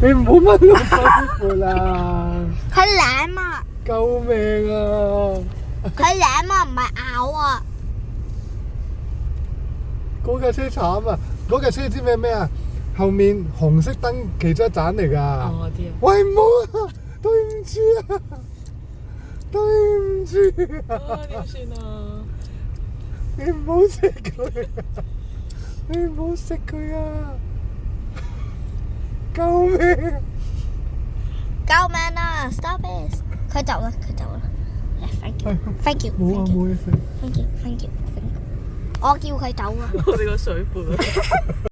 你唔好掹我手褲啦！佢舐啊！救命啊！佢舐啊，唔係咬啊！嗰架車慘啊！嗰架車知咩啊？後面紅色燈其中一盞嚟㗎。哦，我知啊。喂，唔好啊！對唔住啊！對唔住啊！點算啊？你唔好食佢啊！你唔好食佢啊！救命！救命啊！Stop it！佢走啦，佢走啦。Thank you，冇啊，冇嘢食。Thank you，我叫佢走啊。我哋個水壺。